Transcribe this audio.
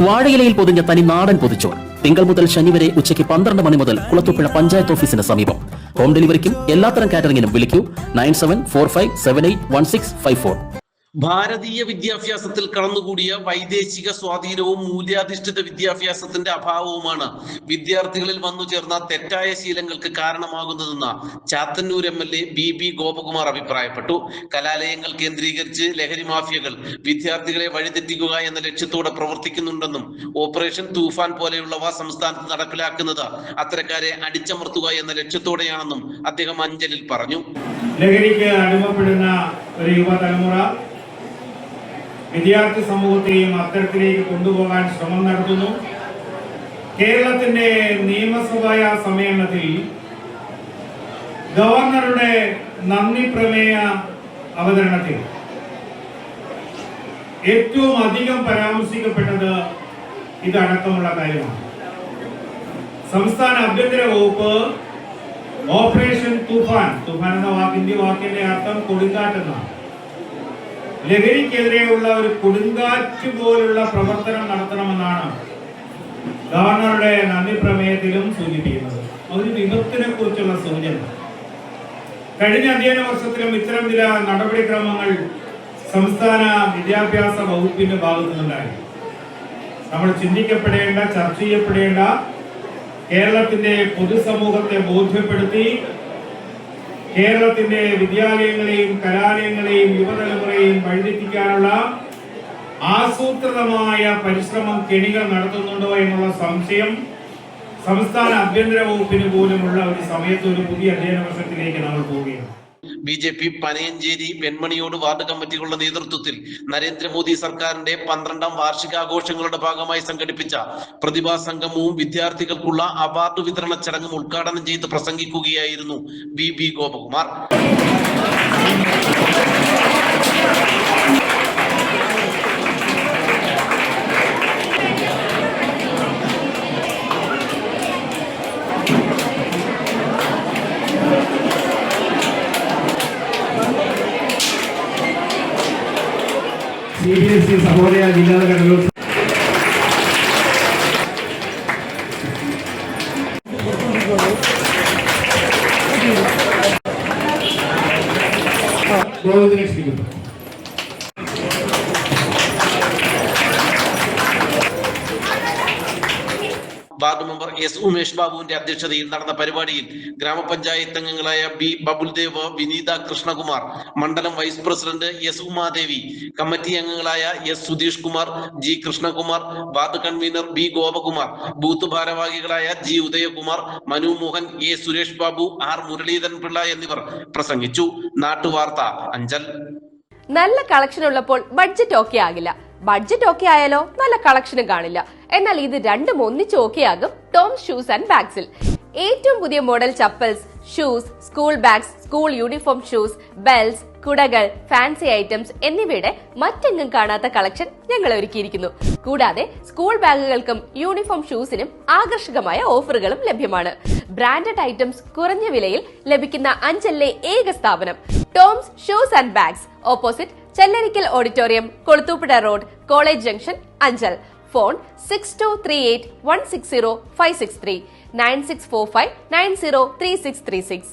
വാഴയിലയിൽ പൊതിഞ്ഞ തനി നാടൻ പൊതിച്ചോറ് തിങ്കൾ മുതൽ ശനി വരെ ഉച്ചയ്ക്ക് 12 മണി മുതൽ കുളത്തൂപ്പുഴ പഞ്ചായത്ത് ഓഫീസിന് സമീപം. ഹോം ഡെലിവറിക്കും എല്ലാത്തരം കാറ്ററിംഗിനും വിളിക്കൂ 9745781654. ഭാരതീയ വിദ്യാഭ്യാസത്തിൽ കടന്നുകൂടിയ വൈദേശിക സ്വാധീനവും മൂല്യാധിഷ്ഠിത വിദ്യാഭ്യാസത്തിന്റെ അഭാവവുമാണ് വിദ്യാർത്ഥികളിൽ വന്നു ചേർന്ന തെറ്റായ ശീലങ്ങൾക്ക് കാരണമാകുന്നതെന്ന് ചാത്തന്നൂർ MLA BB ഗോപകുമാർ അഭിപ്രായപ്പെട്ടു. കലാലയങ്ങൾ കേന്ദ്രീകരിച്ച് ലഹരി മാഫിയകൾ വിദ്യാർത്ഥികളെ വഴിതെറ്റിക്കുക എന്ന ലക്ഷ്യത്തോടെ പ്രവർത്തിക്കുന്നുണ്ടെന്നും ഓപ്പറേഷൻ തൂഫാൻ പോലെയുള്ളവ സംസ്ഥാനത്ത് നടപ്പിലാക്കുന്നത് അത്തരക്കാരെ അടിച്ചമർത്തുക എന്ന ലക്ഷ്യത്തോടെയാണെന്നും അദ്ദേഹം അഞ്ചലിൽ പറഞ്ഞു. ലഹരിക്ക് അടിമപ്പെടുന്ന ഒരു യുവതലമുറ വിദ്യാർത്ഥി സമൂഹത്തെയും അത്തരത്തിലേക്ക് കൊണ്ടുപോകാൻ ശ്രമം നടത്തുന്നു. കേരളത്തിന്റെ നിയമസഭാ സമ്മേളനത്തിൽ ഗവർണറുടെ നന്ദി പ്രമേയ അവതരണത്തിൽ ഏറ്റവും അധികം പരാമർശിക്കപ്പെട്ടത് ഇതടക്കമുള്ള കാര്യമാണ്. സംസ്ഥാന ആഭ്യന്തര വകുപ്പ് ഓപ്പറേഷൻ തൂഫാൻ എന്ന വാക്കിന്റെ അർത്ഥം കൊടുങ്കാറ്റെന്നാണ്. ലഹരിക്കെതിരെയുള്ള ഒരു കൊടുങ്കാറ്റ് പോലുള്ള പ്രവർത്തനം നടത്തണമെന്നാണ് ഗവർണറുടെ നന്ദി പ്രമേയത്തിലും സൂചിപ്പിക്കുന്നത്. ഒരു വിപത്തിനെ കുറിച്ചുള്ള സൂചന. കഴിഞ്ഞ അധ്യയന വർഷത്തിലും ഇത്തരം ചില നടപടിക്രമങ്ങൾ സംസ്ഥാന വിദ്യാഭ്യാസ വകുപ്പിന്റെ ഭാഗത്തു നിന്നുണ്ടായി. നമ്മൾ ചിന്തിക്കപ്പെടേണ്ട, ചർച്ച ചെയ്യപ്പെടേണ്ട, കേരളത്തിന്റെ പൊതുസമൂഹത്തെ ബോധ്യപ്പെടുത്തി കേരളത്തിന്റെ വിദ്യാലയങ്ങളെയും കലാലയങ്ങളെയും യുവതലമുറയെയും വഴിതെറ്റിക്കാനുള്ള ആസൂത്രിതമായ പരിശ്രമം കെണികൾ നടത്തുന്നുണ്ടോ എന്നുള്ള സംശയം സംസ്ഥാന ആഭ്യന്തര വകുപ്പിന് പോലുമുള്ള ഒരു സമയത്ത് ഒരു പുതിയ അധ്യയന വർഷത്തിലേക്ക് നമ്മൾ പോവുകയാണ്. BJP പനയഞ്ചേരി വെൺമണിയോട് വാർഡ് കമ്മിറ്റികളുടെ നേതൃത്വത്തിൽ നരേന്ദ്രമോദി സർക്കാരിന്റെ 12ാം വാർഷികാഘോഷങ്ങളുടെ ഭാഗമായി സംഘടിപ്പിച്ച പ്രതിഭാ സംഗമവും വിദ്യാർത്ഥികൾക്കുള്ള അവാർഡ് വിതരണ ചടങ്ങും ഉദ്ഘാടനം ചെയ്ത് പ്രസംഗിക്കുകയായിരുന്നു BB ഗോപകുമാർ. CBSE സഹോദയ ജില്ലാ കലോത്സവം വാർഡ് മെമ്പർ S ഉമേഷ് ബാബുവിന്റെ അധ്യക്ഷതയിൽ നടന്ന പരിപാടിയിൽ ഗ്രാമപഞ്ചായത്ത് അംഗങ്ങളായ B ബബുൽദേവ്, വിനീത കൃഷ്ണകുമാർ, മണ്ഡലം vice president S Umadevi, committee അംഗങ്ങളായ S Sudheesh Kumar, G Krishnakumar, ward convener B Gopakumar, booth ഭാരവാഹികളായ G Udayakumar, Manu Mohan, A Suresh Babu, R Muraleedharan Pillai എന്നിവർ പ്രസംഗിച്ചു. നാട്ടുവാർത്ത അഞ്ചൽ. നല്ല കളക്ഷൻ ഉള്ളപ്പോൾ ബഡ്ജറ്റ് ഓക്കെ ആകില്ല. ബഡ്ജറ്റ് ഓക്കെ ആയാലോ നല്ല കളക്ഷനും കാണില്ല. എന്നാൽ ഇത് രണ്ടും ഒന്നിച്ച് ഓക്കെ ആകും ടോംസ് ഷൂസ് ആൻഡ് ബാഗ്സിൽ. ഏറ്റവും പുതിയ model chappals, shoes, school bags, school uniform shoes, belts, കുടകൾ, ഫാൻസി ഐറ്റംസ് എന്നിവയുടെ മറ്റെങ്ങും കാണാത്ത കളക്ഷൻ ഞങ്ങൾ ഒരുക്കിയിരിക്കുന്നു. കൂടാതെ സ്കൂൾ ബാഗുകൾക്കും യൂണിഫോം ഷൂസിനും ആകർഷകമായ ഓഫറുകളും ലഭ്യമാണ്. ബ്രാൻഡഡ് ഐറ്റംസ് കുറഞ്ഞ വിലയിൽ ലഭിക്കുന്ന അഞ്ചലിലെ ഏക സ്ഥാപനം Toms shoes and bags, opposite Chellarikkal auditorium, Kulathupuzha road, college junction, Anchal. Phone 6238160563 9645903636.